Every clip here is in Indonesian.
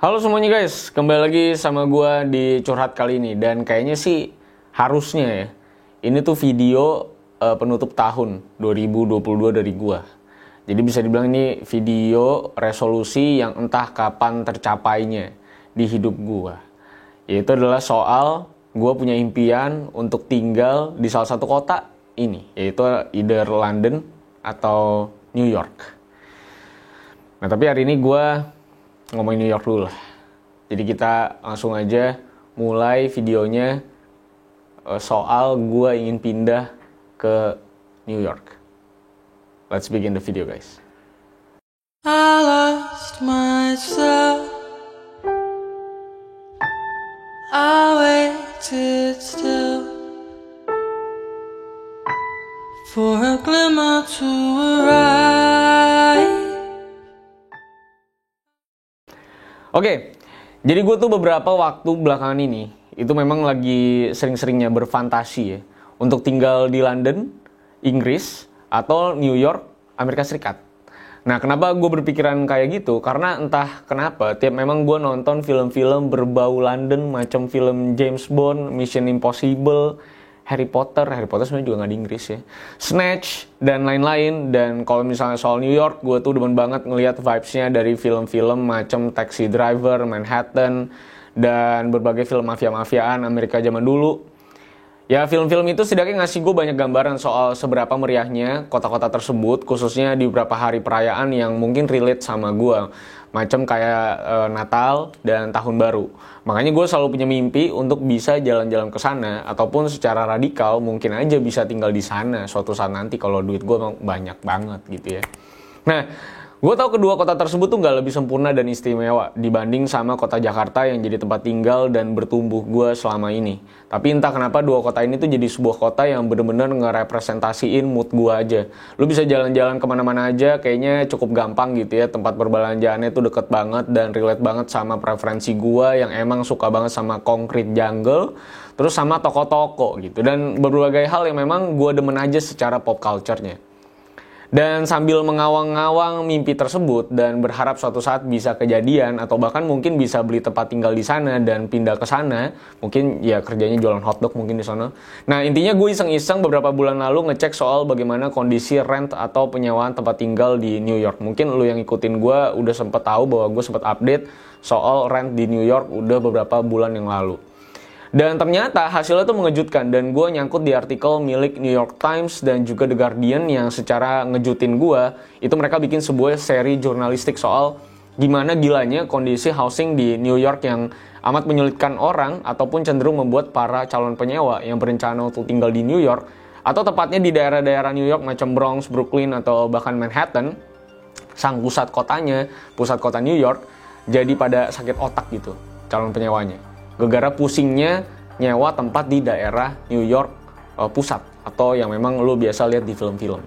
Halo semuanya guys, kembali lagi sama gua di Curhat kali ini. Dan kayaknya sih harusnya ya, ini tuh video penutup tahun 2022 dari gua. Jadi bisa dibilang ini video resolusi yang entah kapan tercapainya di hidup gua. Yaitu adalah soal gua punya impian untuk tinggal di salah satu kota ini, yaitu either London atau New York. Nah tapi hari ini gua ngomongin New York dulu lah. Jadi kita langsung aja mulai videonya soal gue ingin pindah ke New York. Let's begin the video guys. I lost myself. I waited still for a glimmer to arrive. Oke, jadi gue tuh beberapa waktu belakangan ini itu memang lagi sering-seringnya berfantasi ya untuk tinggal di London, Inggris, atau New York, Amerika Serikat. Nah, kenapa gue berpikiran kayak gitu? Karena entah kenapa, memang gue nonton film-film berbau London, macam film James Bond, Mission Impossible, Harry Potter sebenarnya juga nggak di Inggris ya, Snatch, dan lain-lain. Dan kalau misalnya soal New York, gue tuh demen banget ngelihat vibes-nya dari film-film macam Taxi Driver, Manhattan, dan berbagai film mafia-mafiaan Amerika zaman dulu. Ya, film-film itu setidaknya ngasih gue banyak gambaran soal seberapa meriahnya kota-kota tersebut, khususnya di beberapa hari perayaan yang mungkin relate sama gue, macam kayak Natal dan Tahun Baru. Makanya gue selalu punya mimpi untuk bisa jalan-jalan ke sana, ataupun secara radikal mungkin aja bisa tinggal di sana suatu saat nanti kalau duit gue banyak banget gitu ya. Nah, gue tahu kedua kota tersebut tuh gak lebih sempurna dan istimewa dibanding sama kota Jakarta yang jadi tempat tinggal dan bertumbuh gue selama ini. Tapi entah kenapa dua kota ini tuh jadi sebuah kota yang bener-bener ngerepresentasiin mood gue aja. Lu bisa jalan-jalan kemana-mana aja, kayaknya cukup gampang gitu ya. Tempat perbelanjaannya tuh deket banget dan relate banget sama preferensi gue yang emang suka banget sama concrete jungle, terus sama toko-toko gitu. Dan berbagai hal yang memang gue demen aja secara pop culture-nya. Dan sambil mengawang-awang mimpi tersebut dan berharap suatu saat bisa kejadian atau bahkan mungkin bisa beli tempat tinggal di sana dan pindah ke sana, mungkin ya kerjanya jualan hotdog mungkin di sana. Nah, intinya gue iseng-iseng beberapa bulan lalu ngecek soal bagaimana kondisi rent atau penyewaan tempat tinggal di New York. Mungkin lu yang ikutin gue udah sempet tahu bahwa gue sempet update soal rent di New York udah beberapa bulan yang lalu. Dan ternyata hasilnya tuh mengejutkan, dan gue nyangkut di artikel milik New York Times dan juga The Guardian yang secara ngejutin gue, itu mereka bikin sebuah seri jurnalistik soal gimana gilanya kondisi housing di New York yang amat menyulitkan orang ataupun cenderung membuat para calon penyewa yang berencana untuk tinggal di New York atau tepatnya di daerah-daerah New York macam Bronx, Brooklyn, atau bahkan Manhattan, sang pusat kotanya, pusat kota New York, jadi pada sakit otak gitu calon penyewanya. Gara-gara pusingnya nyewa tempat di daerah New York pusat atau yang memang lo biasa lihat di film-film.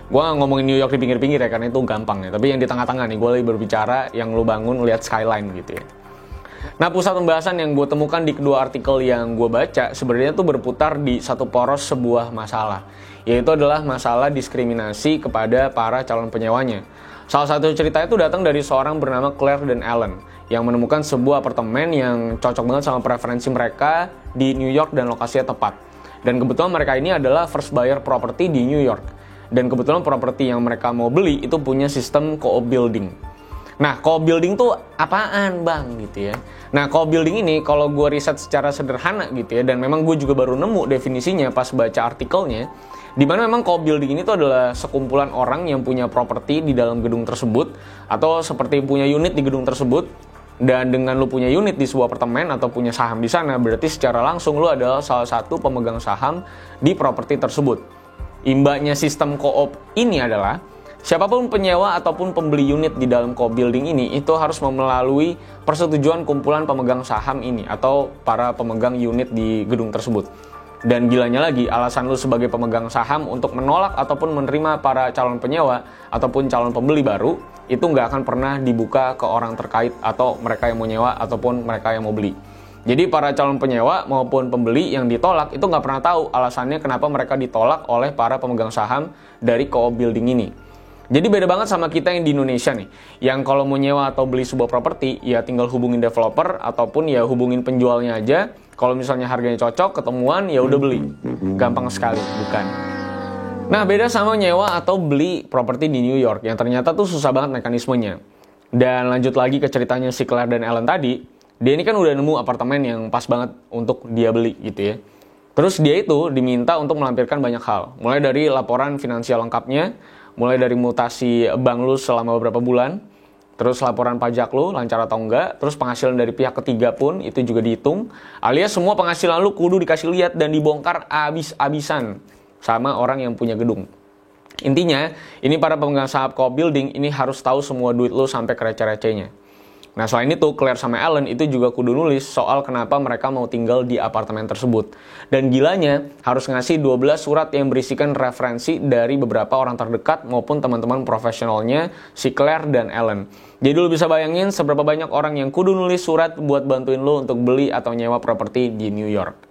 Gue ngomongin New York di pinggir-pinggir ya karena itu gampang ya. Tapi yang di tengah-tengah nih gue lagi berbicara yang lo bangun lihat skyline gitu ya. Nah, pusat pembahasan yang gue temukan di kedua artikel yang gue baca sebenarnya tuh berputar di satu poros sebuah masalah, yaitu adalah masalah diskriminasi kepada para calon penyewanya. Salah satu ceritanya itu datang dari seorang bernama Claire dan Alan yang menemukan sebuah apartemen yang cocok banget sama preferensi mereka di New York dan lokasinya tepat. Dan kebetulan mereka ini adalah first buyer property di New York. Dan kebetulan properti yang mereka mau beli itu punya sistem co-op building. Nah, co-op building tuh apaan bang gitu ya. Nah, co-op building ini kalau gue riset secara sederhana gitu ya, dan memang gue juga baru nemu definisinya pas baca artikelnya, di mana memang co-op building ini tuh adalah sekumpulan orang yang punya properti di dalam gedung tersebut atau seperti punya unit di gedung tersebut. Dan dengan lu punya unit di sebuah apartemen atau punya saham di sana, berarti secara langsung lu adalah salah satu pemegang saham di properti tersebut. Imbanya sistem co-op ini adalah siapapun penyewa ataupun pembeli unit di dalam co-op building ini itu harus melalui persetujuan kumpulan pemegang saham ini atau para pemegang unit di gedung tersebut. Dan gilanya lagi, alasan lu sebagai pemegang saham untuk menolak ataupun menerima para calon penyewa ataupun calon pembeli baru itu nggak akan pernah dibuka ke orang terkait atau mereka yang mau nyewa ataupun mereka yang mau beli. Jadi para calon penyewa maupun pembeli yang ditolak itu nggak pernah tahu alasannya kenapa mereka ditolak oleh para pemegang saham dari co-op building ini. Jadi beda banget sama kita yang di Indonesia nih, yang kalau mau nyewa atau beli sebuah properti, ya tinggal hubungin developer ataupun ya hubungin penjualnya aja. Kalau misalnya harganya cocok, ketemuan, ya udah beli. Gampang sekali, bukan? Nah, beda sama nyewa atau beli properti di New York, yang ternyata tuh susah banget mekanismenya. Dan lanjut lagi ke ceritanya si Claire dan Ellen tadi, dia ini kan udah nemu apartemen yang pas banget untuk dia beli gitu ya. Terus dia itu diminta untuk melampirkan banyak hal, mulai dari laporan finansial lengkapnya, mulai dari mutasi bank lu selama beberapa bulan, terus laporan pajak lu lancar atau enggak, terus penghasilan dari pihak ketiga pun itu juga dihitung, alias semua penghasilan lu kudu dikasih lihat dan dibongkar abis-abisan sama orang yang punya gedung. Intinya, ini para pemegang saham co-op building ini harus tahu semua duit lu sampai ke receh-recehnya. Nah, selain itu, Claire sama Ellen itu juga kudu nulis soal kenapa mereka mau tinggal di apartemen tersebut. Dan gilanya, harus ngasih 12 surat yang berisikan referensi dari beberapa orang terdekat maupun teman-teman profesionalnya si Claire dan Ellen. Jadi lu bisa bayangin seberapa banyak orang yang kudu nulis surat buat bantuin lu untuk beli atau nyewa properti di New York.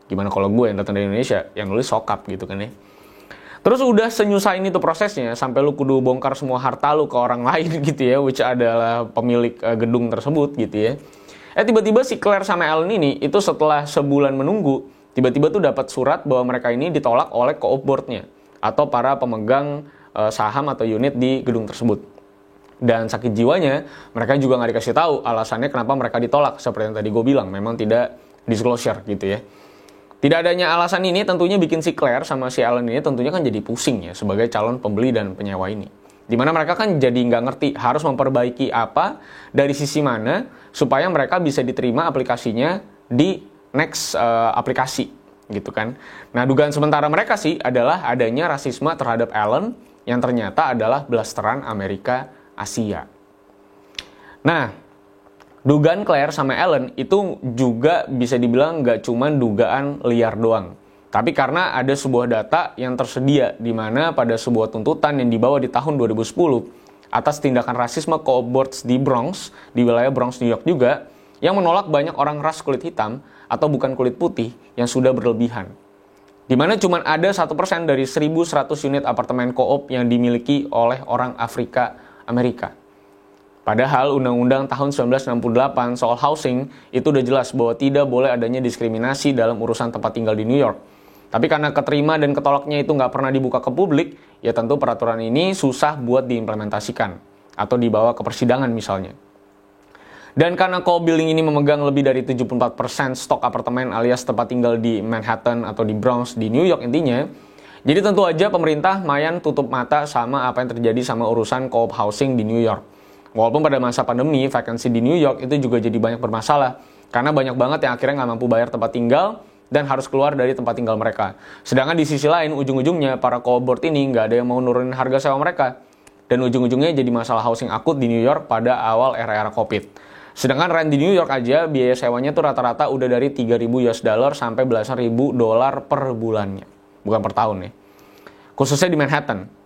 Gimana kalau gue yang datang dari Indonesia, yang nulis sokap gitu kan ya. Terus udah senyusah ini tuh prosesnya, sampai lu kudu bongkar semua harta lu ke orang lain gitu ya, which adalah pemilik gedung tersebut gitu ya. Tiba-tiba si Claire sama Ellen ini, itu setelah sebulan menunggu, tiba-tiba tuh dapat surat bahwa mereka ini ditolak oleh co-op board-nya, atau para pemegang saham atau unit di gedung tersebut. Dan sakit jiwanya, mereka juga nggak dikasih tahu alasannya kenapa mereka ditolak, seperti yang tadi gue bilang, memang tidak disclosure gitu ya. Tidak adanya alasan ini tentunya bikin si Claire sama si Ellen ini tentunya kan jadi pusing ya sebagai calon pembeli dan penyewa ini. Dimana mereka kan jadi nggak ngerti harus memperbaiki apa, dari sisi mana, supaya mereka bisa diterima aplikasinya di next aplikasi gitu kan. Nah, dugaan sementara mereka sih adalah adanya rasisme terhadap Ellen yang ternyata adalah blasteran Amerika Asia. Nah, dugaan Claire sama Ellen itu juga bisa dibilang nggak cuma dugaan liar doang. Tapi karena ada sebuah data yang tersedia di mana pada sebuah tuntutan yang dibawa di tahun 2010 atas tindakan rasisme co-op boards di Bronx, di wilayah Bronx, New York juga, yang menolak banyak orang ras kulit hitam atau bukan kulit putih yang sudah berlebihan. Di mana cuma ada 1% dari 1.100 unit apartemen co-op yang dimiliki oleh orang Afrika Amerika. Padahal Undang-Undang tahun 1968 soal housing itu udah jelas bahwa tidak boleh adanya diskriminasi dalam urusan tempat tinggal di New York. Tapi karena keterima dan ketolaknya itu nggak pernah dibuka ke publik, ya tentu peraturan ini susah buat diimplementasikan atau dibawa ke persidangan misalnya. Dan karena co-op building ini memegang lebih dari 74% stok apartemen alias tempat tinggal di Manhattan atau di Bronx di New York intinya, jadi tentu aja pemerintah mayan tutup mata sama apa yang terjadi sama urusan co-op housing di New York. Walaupun pada masa pandemi, vacancy di New York itu juga jadi banyak bermasalah. Karena banyak banget yang akhirnya nggak mampu bayar tempat tinggal dan harus keluar dari tempat tinggal mereka. Sedangkan di sisi lain, ujung-ujungnya para co-op board ini nggak ada yang mau nurunin harga sewa mereka. Dan ujung-ujungnya jadi masalah housing akut di New York pada awal era-era COVID. Sedangkan rent di New York aja, biaya sewanya tuh rata-rata udah dari $3.000 sampai belasan ribu dolar per bulannya. Bukan per tahun ya. Khususnya di Manhattan.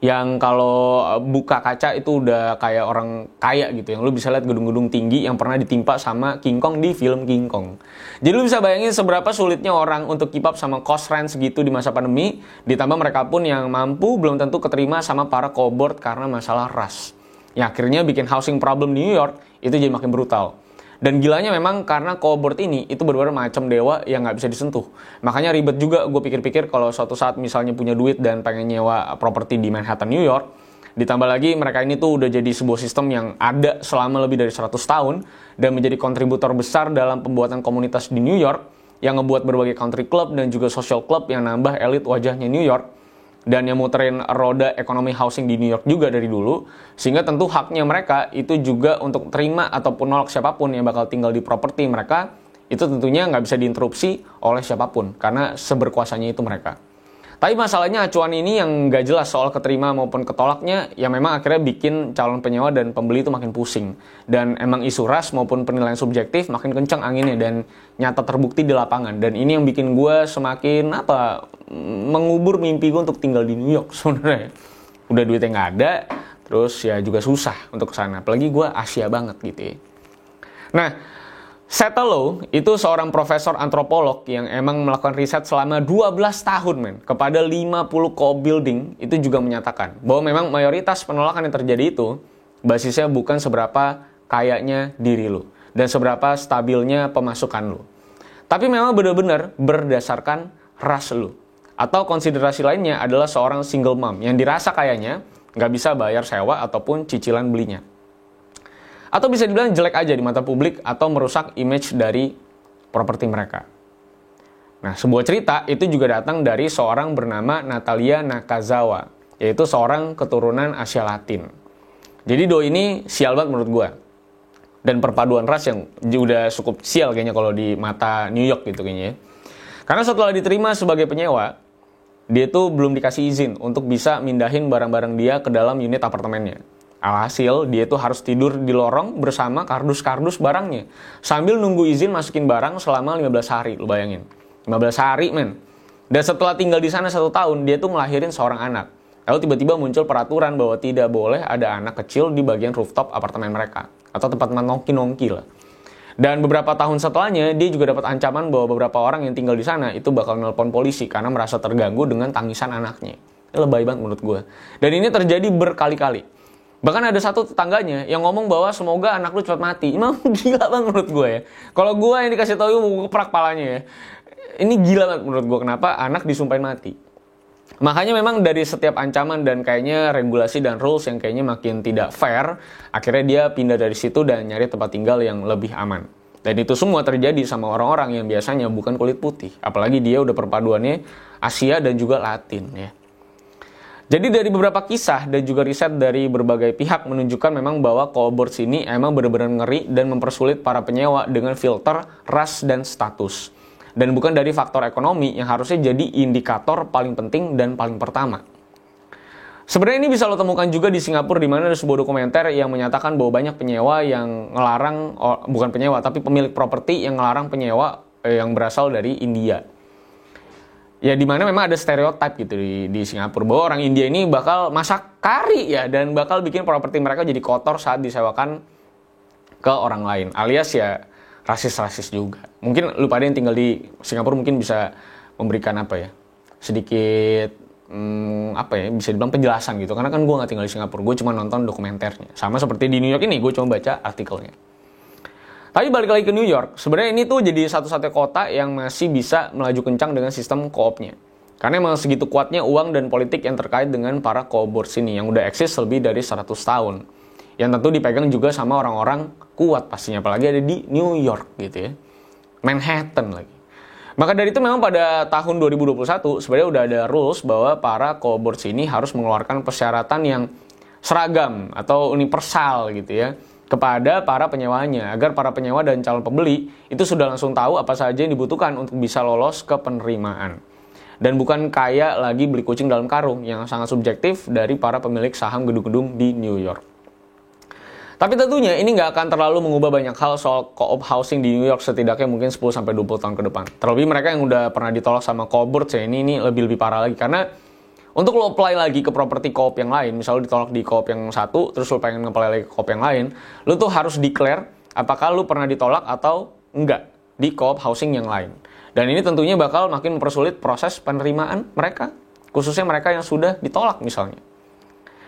Yang kalau buka kaca itu udah kayak orang kaya gitu, yang lu bisa lihat gedung-gedung tinggi yang pernah ditimpa sama King Kong di film King Kong. Jadi lu bisa bayangin seberapa sulitnya orang untuk keep up sama cost rent segitu di masa pandemi, ditambah mereka pun yang mampu belum tentu keterima sama para co-op board karena masalah ras. Yang akhirnya bikin housing problem di New York itu jadi makin brutal. Dan gilanya memang karena co-op board ini itu benar-benar macam dewa yang nggak bisa disentuh. Makanya ribet juga gue pikir-pikir kalau suatu saat misalnya punya duit dan pengen nyewa properti di Manhattan, New York. Ditambah lagi mereka ini tuh udah jadi sebuah sistem yang ada selama lebih dari 100 tahun dan menjadi kontributor besar dalam pembuatan komunitas di New York yang ngebuat berbagai country club dan juga social club yang nambah elit wajahnya New York. Dan yang muterin roda ekonomi housing di New York juga dari dulu, sehingga tentu haknya mereka itu juga untuk terima ataupun nolak siapapun yang bakal tinggal di properti mereka, itu tentunya nggak bisa diinterupsi oleh siapapun, karena seberkuasanya itu mereka. Tapi masalahnya acuan ini yang nggak jelas soal keterima maupun ketolaknya, ya memang akhirnya bikin calon penyewa dan pembeli itu makin pusing. Dan emang isu ras maupun penilaian subjektif makin kencang anginnya dan nyata terbukti di lapangan. Dan ini yang bikin gue semakin mengubur mimpi gue untuk tinggal di New York sebenarnya. Udah duitnya nggak ada, terus ya juga susah untuk kesana. Apalagi gue Asia banget gitu ya. Nah, Satello itu seorang profesor antropolog yang emang melakukan riset selama 12 tahun kepada 50 co-op building, itu juga menyatakan bahwa memang mayoritas penolakan yang terjadi itu basisnya bukan seberapa kayanya diri lu dan seberapa stabilnya pemasukan lu, tapi memang benar-benar berdasarkan ras lu. Atau konsiderasi lainnya adalah seorang single mom yang dirasa kayaknya nggak bisa bayar sewa ataupun cicilan belinya. Atau bisa dibilang jelek aja di mata publik atau merusak image dari properti mereka. Nah, sebuah cerita itu juga datang dari seorang bernama Natalia Nakazawa, yaitu seorang keturunan Asia Latin. Jadi doi ini sial banget menurut gue. Dan perpaduan ras yang udah cukup sial kayaknya kalau di mata New York gitu kayaknya ya. Karena setelah diterima sebagai penyewa, dia tuh belum dikasih izin untuk bisa mindahin barang-barang dia ke dalam unit apartemennya. Alhasil, dia tuh harus tidur di lorong bersama kardus-kardus barangnya. Sambil nunggu izin masukin barang selama 15 hari, lu bayangin. 15 hari, men. Dan setelah tinggal di sana 1 tahun, dia tuh ngelahirin seorang anak. Lalu tiba-tiba muncul peraturan bahwa tidak boleh ada anak kecil di bagian rooftop apartemen mereka. Atau tempat nongki-nongki lah. Dan beberapa tahun setelahnya, dia juga dapat ancaman bahwa beberapa orang yang tinggal di sana itu bakal nelpon polisi karena merasa terganggu dengan tangisan anaknya. Ini lebay banget menurut gue. Dan ini terjadi berkali-kali. Bahkan ada satu tetangganya yang ngomong bahwa semoga anak lu cepat mati. Emang gila banget menurut gue ya. Kalau gue yang dikasih tahu mau keprak palanya ya. Ini gila banget menurut gue kenapa anak disumpahin mati. Makanya memang dari setiap ancaman dan kayaknya regulasi dan rules yang kayaknya makin tidak fair, akhirnya dia pindah dari situ dan nyari tempat tinggal yang lebih aman. Dan itu semua terjadi sama orang-orang yang biasanya bukan kulit putih. Apalagi dia udah perpaduannya Asia dan juga Latin ya. Jadi dari beberapa kisah dan juga riset dari berbagai pihak menunjukkan memang bahwa co-op boards ini emang benar-benar ngeri dan mempersulit para penyewa dengan filter ras dan status. Dan bukan dari faktor ekonomi yang harusnya jadi indikator paling penting dan paling pertama. Sebenarnya ini bisa lo temukan juga di Singapura, di mana ada sebuah dokumenter yang menyatakan bahwa banyak penyewa yang ngelarang, bukan penyewa tapi pemilik properti yang ngelarang penyewa yang berasal dari India. Ya di mana memang ada stereotip gitu di Singapura bahwa orang India ini bakal masak kari ya dan bakal bikin properti mereka jadi kotor saat disewakan ke orang lain, alias ya rasis-rasis juga. Mungkin lu pada yang tinggal di Singapura mungkin bisa memberikan apa ya sedikit bisa dibilang penjelasan gitu, karena kan gue nggak tinggal di Singapura, gue cuma nonton dokumenternya. Sama seperti di New York ini, gue cuma baca artikelnya. Tapi balik lagi ke New York, sebenarnya ini tuh jadi satu-satunya kota yang masih bisa melaju kencang dengan sistem co-opnya. Karena emang segitu kuatnya uang dan politik yang terkait dengan para co-op boards ini yang udah eksis lebih dari 100 tahun. Yang tentu dipegang juga sama orang-orang kuat pastinya, apalagi ada di New York gitu ya. Manhattan lagi. Maka dari itu memang pada tahun 2021 sebenarnya udah ada rules bahwa para co-op boards ini harus mengeluarkan persyaratan yang seragam atau universal gitu ya kepada para penyewanya, agar para penyewa dan calon pembeli itu sudah langsung tahu apa saja yang dibutuhkan untuk bisa lolos ke penerimaan. Dan bukan kayak lagi beli kucing dalam karung yang sangat subjektif dari para pemilik saham gedung-gedung di New York. Tapi tentunya ini nggak akan terlalu mengubah banyak hal soal co-op housing di New York setidaknya mungkin 10-20 tahun ke depan. Terlebih mereka yang udah pernah ditolak sama co-op boards ya, ini lebih parah lagi. Karena untuk lo apply lagi ke properti co-op yang lain, misalnya ditolak di co-op yang satu, terus lo pengen nge-apply lagi ke co-op yang lain, lo tuh harus declare apakah lo pernah ditolak atau enggak di co-op housing yang lain. Dan ini tentunya bakal makin mempersulit proses penerimaan mereka, khususnya mereka yang sudah ditolak misalnya.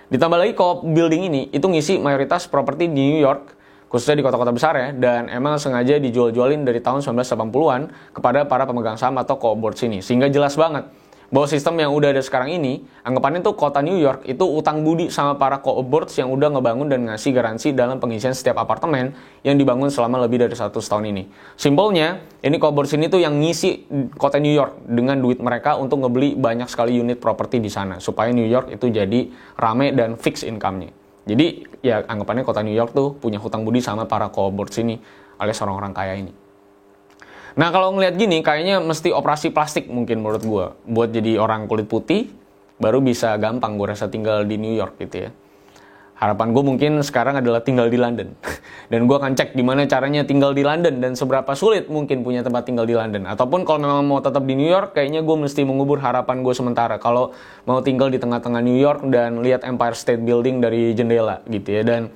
Ditambah lagi co-op building ini, itu ngisi mayoritas properti di New York, khususnya di kota-kota besar ya, dan emang sengaja dijual-jualin dari tahun 1980-an kepada para pemegang saham atau co-op boards ini. Sehingga jelas banget bahwa sistem yang udah ada sekarang ini, anggapannya tuh kota New York itu utang budi sama para co-op boards yang udah ngebangun dan ngasih garansi dalam pengisian setiap apartemen yang dibangun selama lebih dari 100 tahun ini. Simpelnya, ini co-op boards ini tuh yang ngisi kota New York dengan duit mereka untuk ngebeli banyak sekali unit properti di sana, supaya New York itu jadi rame dan fix income-nya. Jadi, ya anggapannya kota New York tuh punya hutang budi sama para co-op boards ini, alias orang-orang kaya ini. Nah kalau ngelihat gini kayaknya mesti operasi plastik mungkin menurut gue. Buat jadi orang kulit putih baru bisa gampang gue rasa tinggal di New York gitu ya. Harapan gue mungkin sekarang adalah tinggal di London. Dan gue akan cek gimana caranya tinggal di London dan seberapa sulit mungkin punya tempat tinggal di London. Ataupun kalau memang mau tetap di New York kayaknya gue mesti mengubur harapan gue sementara. Kalau mau tinggal di tengah-tengah New York dan lihat Empire State Building dari jendela gitu ya. Dan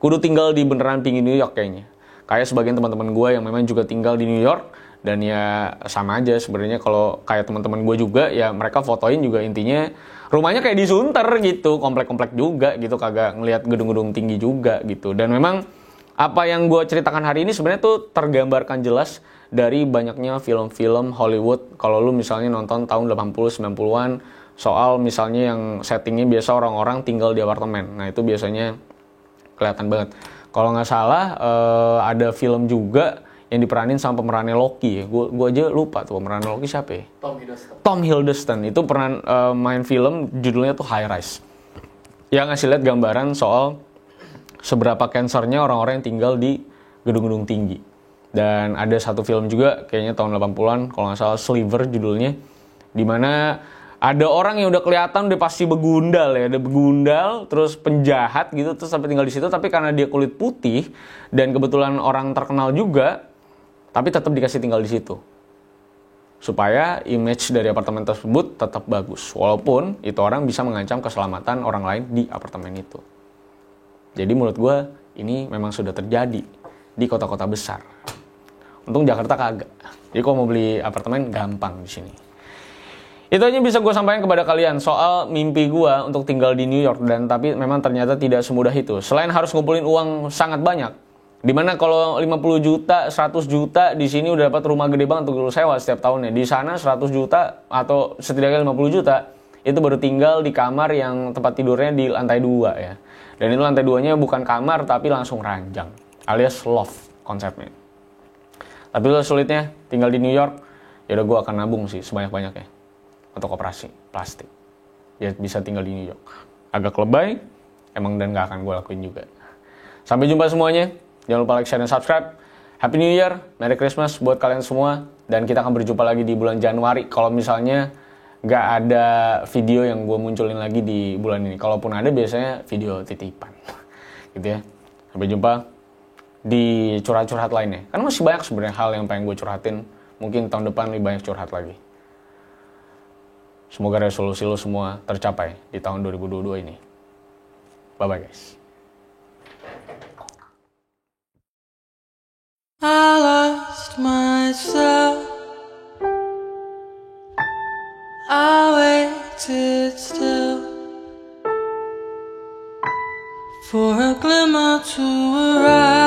kudu tinggal di beneran pinggir New York kayaknya. Kayak sebagian teman-teman gue yang memang juga tinggal di New York, dan ya sama aja sebenarnya kalau kayak teman-teman gue juga ya mereka fotoin juga intinya rumahnya kayak di Sunter gitu, komplek-komplek juga gitu, kagak ngelihat gedung-gedung tinggi juga gitu. Dan memang apa yang gue ceritakan hari ini sebenarnya tuh tergambarkan jelas dari banyaknya film-film Hollywood. Kalau lu misalnya nonton tahun 80-90-an soal misalnya yang settingnya biasa orang-orang tinggal di apartemen, nah itu biasanya kelihatan banget. Kalau nggak salah ada film juga yang diperanin sama pemerannya Loki ya. Gue aja lupa tuh pemeran Loki siapa ya? Tom Hiddleston. Itu pernah main film judulnya tuh High Rise. Yang ngasih lihat gambaran soal seberapa cancernya orang-orang yang tinggal di gedung-gedung tinggi. Dan ada satu film juga kayaknya tahun 80-an kalau nggak salah, Sliver judulnya, dimana ada orang yang udah kelihatan udah pasti begundal ya, ada begundal, terus penjahat gitu, terus sampai tinggal di situ, tapi karena dia kulit putih dan kebetulan orang terkenal juga, tapi tetap dikasih tinggal di situ supaya image dari apartemen tersebut tetap bagus, walaupun itu orang bisa mengancam keselamatan orang lain di apartemen itu. Jadi menurut gue ini memang sudah terjadi di kota-kota besar. Untung Jakarta kagak. Jadi kalau mau beli apartemen gampang di sini. Itu aja bisa gue sampaikan kepada kalian soal mimpi gue untuk tinggal di New York, dan tapi memang ternyata tidak semudah itu. Selain harus ngumpulin uang sangat banyak, dimana kalau 50 juta, 100 juta di sini udah dapat rumah gede banget untuk lu sewa setiap tahunnya. Di sana 100 juta atau setidaknya 50 juta itu baru tinggal di kamar yang tempat tidurnya di lantai 2 ya. Dan itu lantai 2-nya bukan kamar tapi langsung ranjang, alias loft konsepnya. Tapi lo sulitnya tinggal di New York, ya udah gue akan nabung sih sebanyak-banyaknya untuk operasi plastik. Ya bisa tinggal di New York. Agak lebay, emang, dan gak akan gue lakuin juga. Sampai jumpa semuanya. Jangan lupa like, share, dan subscribe. Happy New Year, Merry Christmas buat kalian semua. Dan kita akan berjumpa lagi di bulan Januari. Kalau misalnya gak ada video yang gue munculin lagi di bulan ini. Kalaupun ada biasanya video titipan. Gitu ya. Sampai jumpa di curhat-curhat lainnya. Karena masih banyak sebenarnya hal yang pengen gue curhatin. Mungkin tahun depan lebih banyak curhat lagi. Semoga resolusi lo semua tercapai di tahun 2022 ini. Bye-bye guys. I lost myself. I waited still for a glimmer to arise.